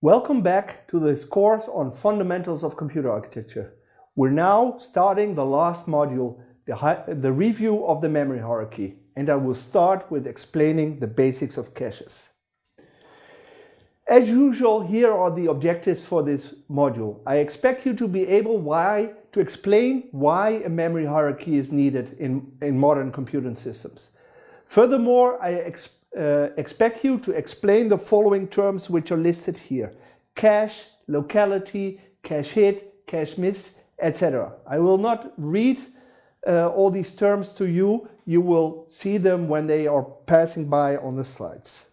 Welcome back to this course on Fundamentals of Computer Architecture. We're now starting the last module, the review of the memory hierarchy, and I will start with explaining the basics of caches. As usual, here are the objectives for this module. I expect you to be able to explain why a memory hierarchy is needed in modern computing systems. Furthermore, I expect you to explain the following terms which are listed here: cache, locality, cache hit, cache miss, etc. I will not read all these terms to you. You will see them when they are passing by on the slides.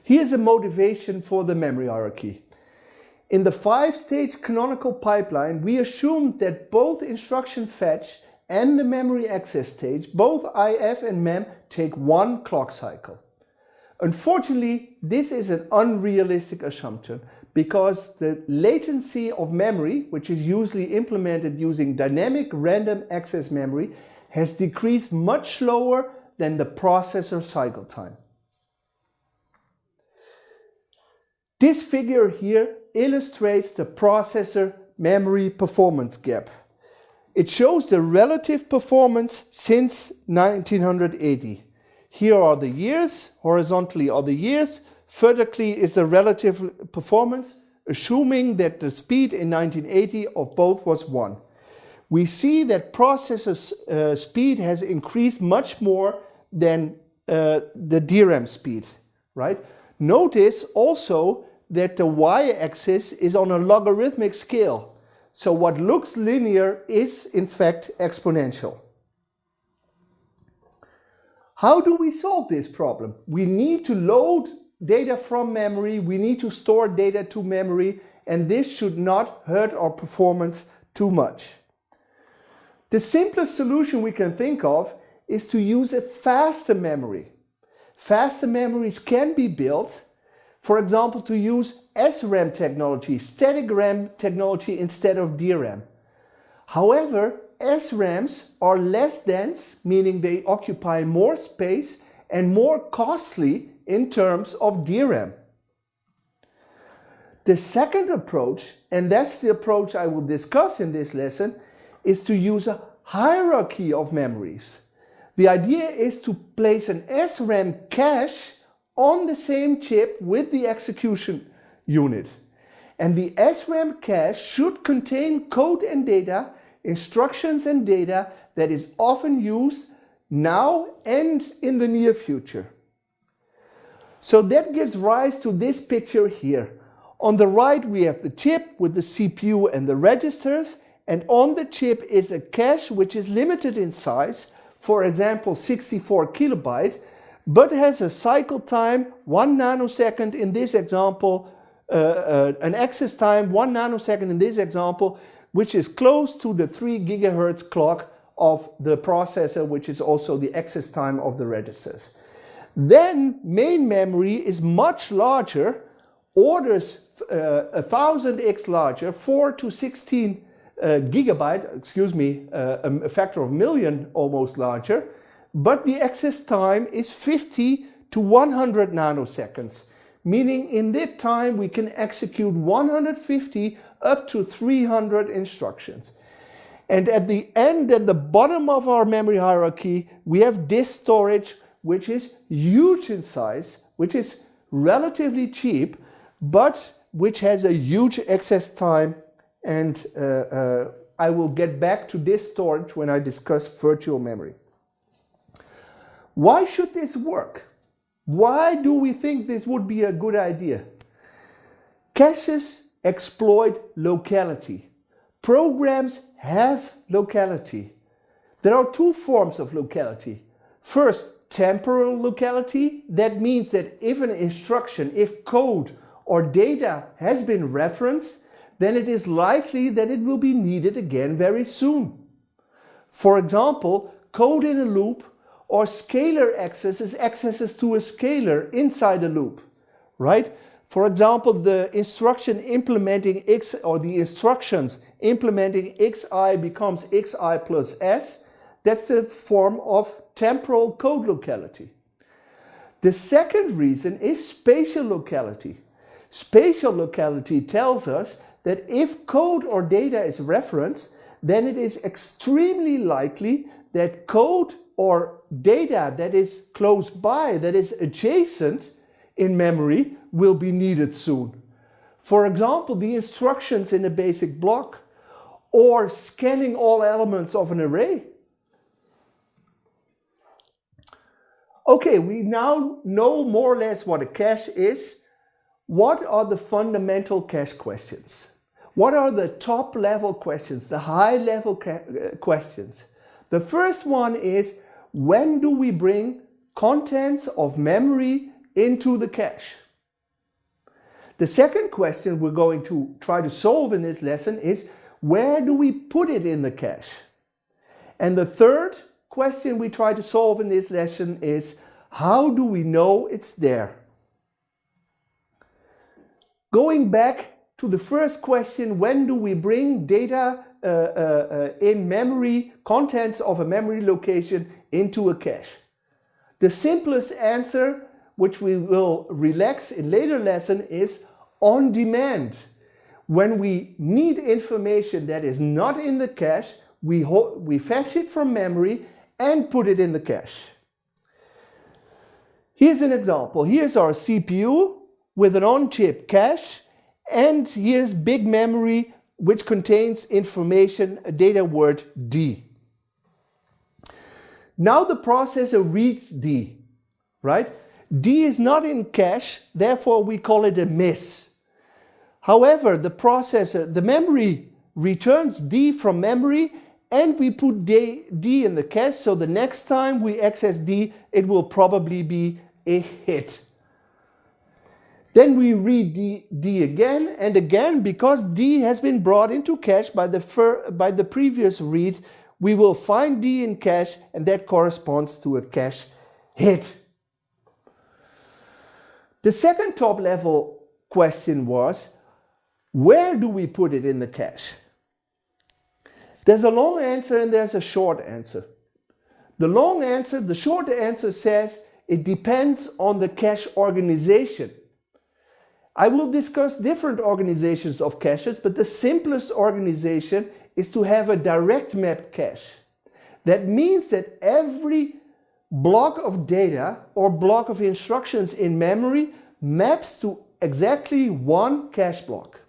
Here's a motivation for the memory hierarchy. In the 5-stage canonical pipeline, we assumed that both instruction fetch and the memory access stage, both IF and MEM, take one clock cycle. Unfortunately, this is an unrealistic assumption because the latency of memory, which is usually implemented using dynamic random access memory, has decreased much slower than the processor cycle time. This figure here illustrates the processor memory performance gap. It shows the relative performance since 1980. Here are the years, horizontally are the years, vertically is the relative performance, assuming that the speed in 1980 of both was 1. We see that processor speed has increased much more than the DRAM speed, right? Notice also that the y-axis is on a logarithmic scale. So what looks linear is in fact exponential. How do we solve this problem? We need to load data from memory, we need to store data to memory, and this should not hurt our performance too much. The simplest solution we can think of is to use a faster memory. Faster memories can be built, for example, to use SRAM technology, static RAM technology, instead of DRAM. However, SRAMs are less dense, meaning they occupy more space and more costly in terms of DRAM. The second approach, and that's the approach I will discuss in this lesson, is to use a hierarchy of memories. The idea is to place an SRAM cache on the same chip with the execution unit. And the SRAM cache should contain code and data, instructions and data that is often used now and in the near future. So that gives rise to this picture here. On the right we have the chip with the CPU and the registers, and on the chip is a cache which is limited in size, for example 64 kilobyte, but has a cycle time 1 nanosecond in this example, an access time 1 nanosecond in this example, which is close to the 3 gigahertz clock of the processor, which is also the access time of the registers. Then main memory is much larger, orders 1000x larger, 4 to 16 gigabyte, a factor of million almost larger, but the access time is 50 to 100 nanoseconds, meaning in that time we can execute 150 up to 300 instructions. And at the end, at the bottom of our memory hierarchy, we have disk storage, which is huge in size, which is relatively cheap, but which has a huge access time, and I will get back to disk storage when I discuss virtual memory. Why should this work? Why do we think this would be a good idea? Caches exploit locality. Programs have locality. There are two forms of locality. First, temporal locality. That means that if an instruction, if code or data has been referenced, then it is likely that it will be needed again very soon. For example, code in a loop or scalar accesses to a scalar inside a loop, right? For example, the instruction implementing x, or the instructions implementing xi becomes xi plus s. That's a form of temporal code locality. The second reason is spatial locality. Spatial locality tells us that if code or data is referenced, then it is extremely likely that code or data that is close by, that is adjacent in memory, will be needed soon. For example, the instructions in a basic block, or scanning all elements of an array. Okay, we now know more or less what a cache is. What are the fundamental cache questions? What are the top level questions, the high level questions? The first one is, when do we bring contents of memory into the cache? The second question we're going to try to solve in this lesson is, where do we put it in the cache? And the third question we try to solve in this lesson is, how do we know it's there? Going back to the first question, when do we bring data in memory, contents of a memory location into a cache? The simplest answer, which we will relax in later lesson, is on demand. When we need information that is not in the cache, we fetch it from memory and put it in the cache. Here's an example. Here's our CPU with an on-chip cache, and here's big memory which contains information, a data word D. Now the processor reads D, right? D is not in cache, therefore we call it a miss. However, the memory returns D from memory, and we put D in the cache, so the next time we access D, it will probably be a hit. Then we read D again and again. Because D has been brought into cache by the previous read, we will find D in cache, and that corresponds to a cache hit. The second top level question was, where do we put it in the cache? There's a long answer and there's a short answer. The short answer says it depends on the cache organization. I will discuss different organizations of caches, but the simplest organization is to have a direct map cache. That means that every block of data or block of instructions in memory maps to exactly one cache block.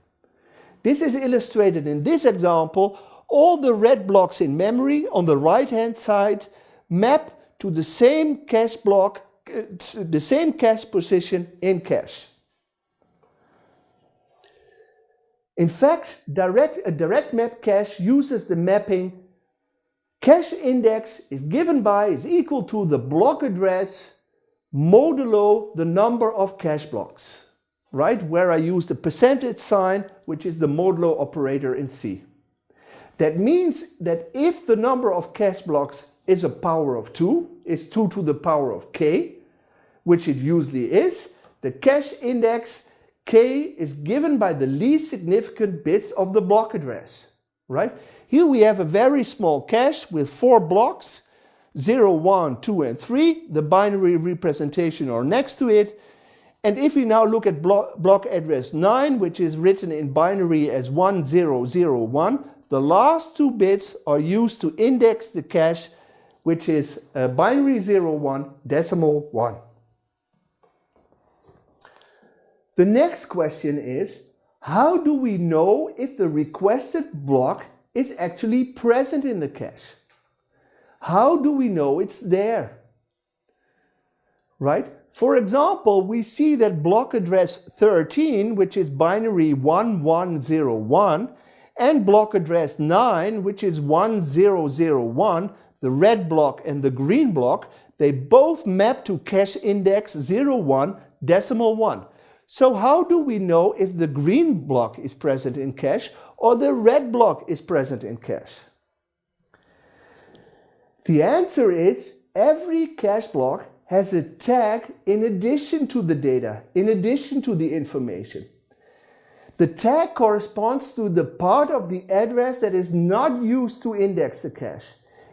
This is illustrated in this example. All the red blocks in memory on the right-hand side map to the same cache block, the same cache position in cache. In fact, a direct map cache uses the mapping cache index is equal to the block address modulo the number of cache blocks, right? Where I use the percentage sign, which is the modulo operator in C. That means that if the number of cache blocks is a power of 2, is 2 to the power of k, which it usually is, the cache index k is given by the least significant bits of the block address, right? Here we have a very small cache with 4 blocks, 0, 1, 2, and 3. The binary representation are next to it. And if we now look at block address 9, which is written in binary as 1001, the last 2 bits are used to index the cache, which is binary 01 decimal 1. The next question is, how do we know if the requested block is actually present in the cache? How do we know it's there? Right? For example, we see that block address 13, which is binary 1101, and block address 9, which is 1001, the red block and the green block, they both map to cache index 01 decimal 1. So how do we know if the green block is present in cache or the red block is present in cache? The answer is every cache block has a tag in addition to the data, in addition to the information. The tag corresponds to the part of the address that is not used to index the cache.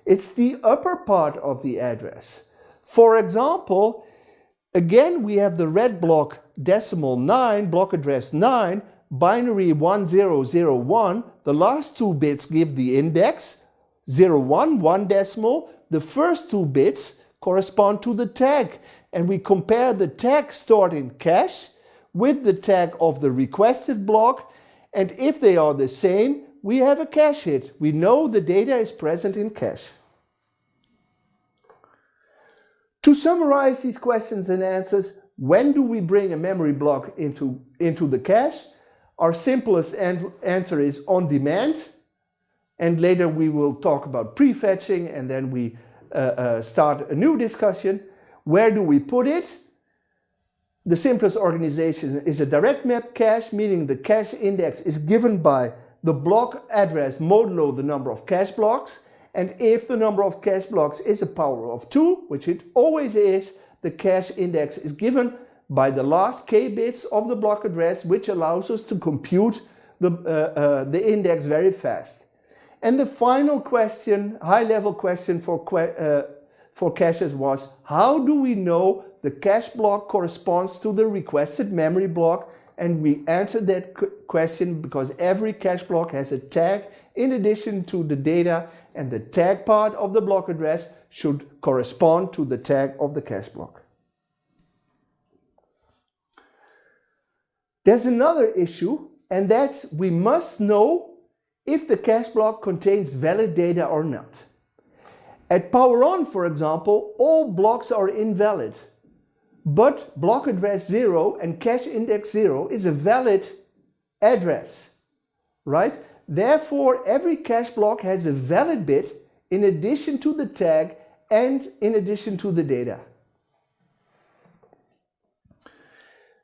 It's the upper part of the address. For example, Again, we have the red block decimal 9, block address 9, binary 1001. The last two bits give the index 01, 1 decimal. The first two bits correspond to the tag, and we compare the tag stored in cache with the tag of the requested block, and if they are the same, we have a cache hit. We know the data is present in cache. To summarize these questions and answers, when do we bring a memory block into the cache? Our simplest answer is on demand, and later we will talk about prefetching, and then we start a new discussion. Where do we put it? The simplest organization is a direct map cache, meaning the cache index is given by the block address modulo the number of cache blocks. And if the number of cache blocks is a power of 2, which it always is, the cache index is given by the last k bits of the block address, which allows us to compute the index very fast. And the final question, high-level question for caches was, how do we know the cache block corresponds to the requested memory block? And we answered that question because every cache block has a tag in addition to the data, and the tag part of the block address should correspond to the tag of the cache block. There's another issue, and that's we must know if the cache block contains valid data or not. At power on, for example, all blocks are invalid, but block address 0 and cache index 0 is a valid address, right? Therefore, every cache block has a valid bit in addition to the tag and in addition to the data.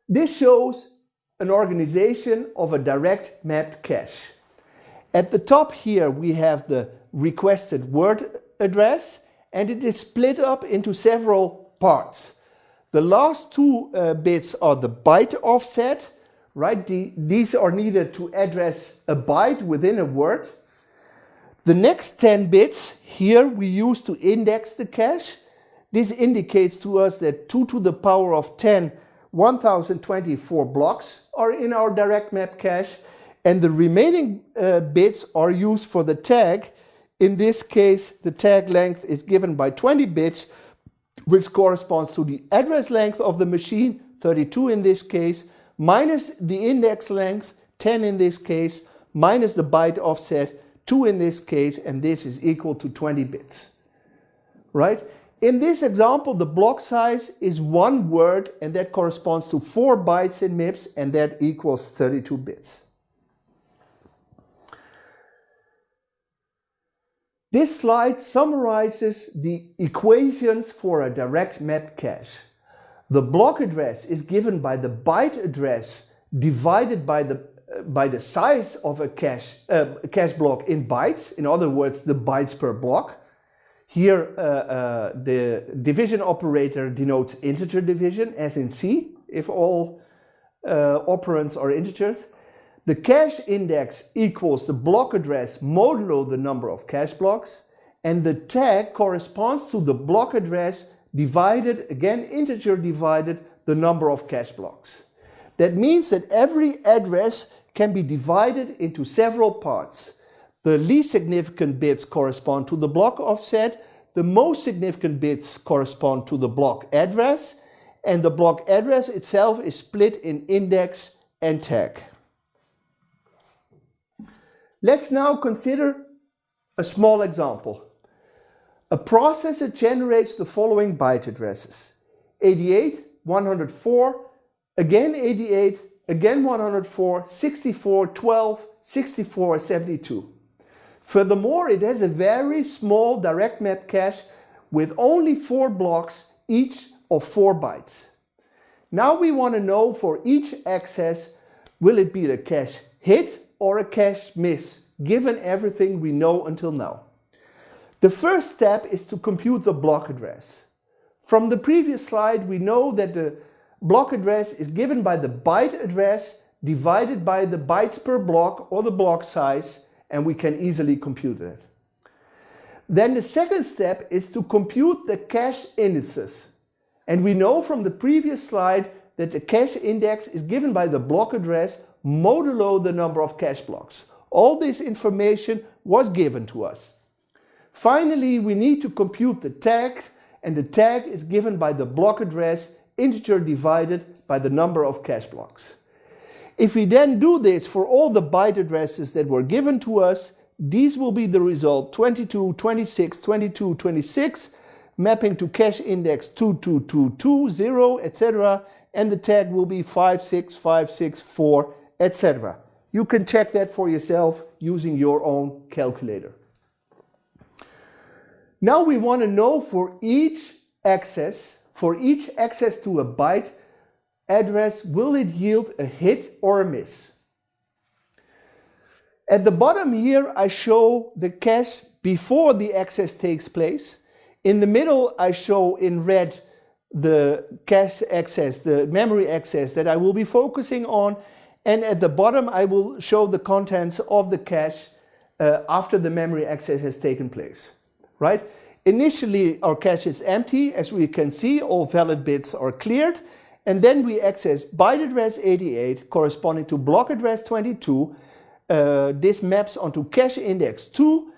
This shows an organization of a direct mapped cache. At the top here we have the requested word address, and it is split up into several parts. The last two bits are the byte offset, right? These are needed to address a byte within a word. The next 10 bits here we use to index the cache. This indicates to us that 2 to the power of 10, 1024 blocks are in our direct map cache, and the remaining bits are used for the tag. In this case, the tag length is given by 20 bits, which corresponds to the address length of the machine, 32 in this case, minus the index length, 10 in this case, minus the byte offset, 2 in this case, and this is equal to 20 bits, right? In this example, the block size is 1 word, and that corresponds to 4 bytes in MIPS, and that equals 32 bits. This slide summarizes the equations for a direct map cache. The block address is given by the byte address divided by the size of a cache block in bytes. In other words, the bytes per block. Here, the division operator denotes integer division, as in C, if all operands are integers. The cache index equals the block address modulo the number of cache blocks, and the tag corresponds to the block address divided, again integer divided, the number of cache blocks. That means that every address can be divided into several parts. The least significant bits correspond to the block offset, the most significant bits correspond to the block address, and the block address itself is split in index and tag. Let's now consider a small example. A processor generates the following byte addresses: 88, 104, again 88, again 104, 64, 12, 64, 72. Furthermore, it has a very small direct map cache with only 4 blocks, each of 4 bytes. Now we want to know for each access, will it be a cache hit or a cache miss, given everything we know until now. The first step is to compute the block address. From the previous slide, we know that the block address is given by the byte address divided by the bytes per block or the block size, and we can easily compute it. Then the second step is to compute the cache indices. And we know from the previous slide that the cache index is given by the block address modulo the number of cache blocks. All this information was given to us. Finally, we need to compute the tag, and the tag is given by the block address integer divided by the number of cache blocks. If we then do this for all the byte addresses that were given to us, these will be the result 22, 26, 22, 26, mapping to cache index 22220, etc. And the tag will be 56564, etc. You can check that for yourself using your own calculator. Now we want to know for each access to a byte address, will it yield a hit or a miss? At the bottom here, I show the cache before the access takes place. In the middle, I show in red the cache access, the memory access that I will be focusing on. And at the bottom, I will show the contents of the cache after the memory access has taken place, right? Initially, our cache is empty. As we can see, all valid bits are cleared. And then we access byte address 88 corresponding to block address 22. This maps onto cache index 2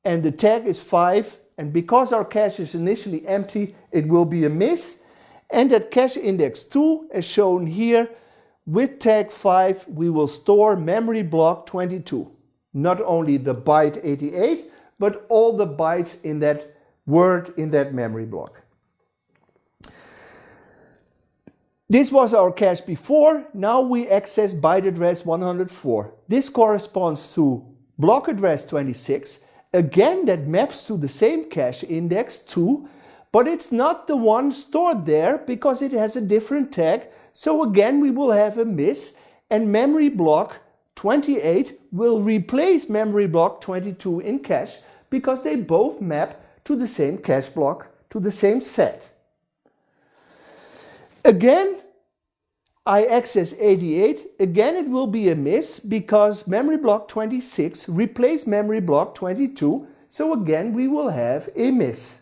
and the tag is 5. And because our cache is initially empty, it will be a miss. And at cache index 2, as shown here, with tag 5, we will store memory block 22. Not only the byte 88, but all the bytes in that word in that memory block. This was our cache before. Now we access byte address 104. This corresponds to block address 26. Again, that maps to the same cache index 2, but it's not the one stored there because it has a different tag. So again, we will have a miss, and memory block 28 will replace memory block 22 in cache because they both map to the same cache block, to the same set. Again, I access 88. Again, it will be a miss because memory block 26 replaced memory block 22. So again, we will have a miss.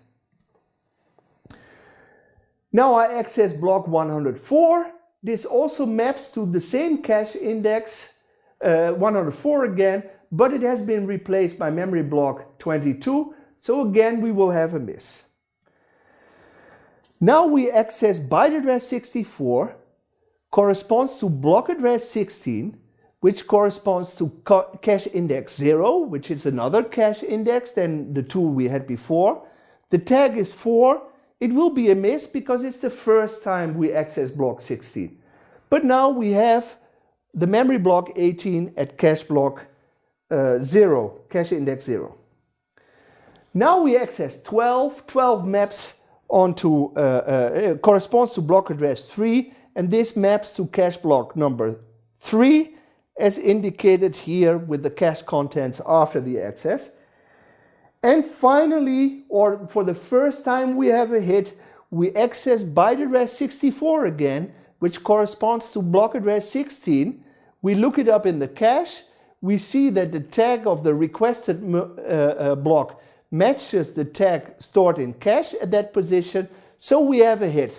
Now I access block 104. This also maps to the same cache index, 104 again, but it has been replaced by memory block 22. So again, we will have a miss. Now we access byte address 64, corresponds to block address 16, which corresponds to cache index 0, which is another cache index than the two we had before. The tag is 4. It will be a miss because it's the first time we access block 16. But now we have the memory block 18 at cache block 0, cache index 0. Now we access 12. 12 maps onto, corresponds to block address 3, and this maps to cache block number 3, as indicated here with the cache contents after the access. And finally, or for the first time we have a hit, we access byte address 64 again, which corresponds to block address 16. We look it up in the cache. We see that the tag of the requested block matches the tag stored in cache at that position, so we have a hit.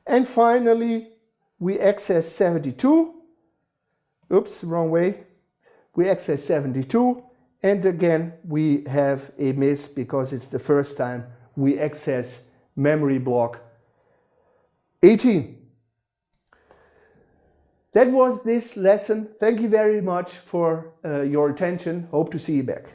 And finally, we access 72. Oops, wrong way. We access 72, and again, we have a miss because it's the first time we access memory block 18. That was this lesson. Thank you very much for your attention. Hope to see you back.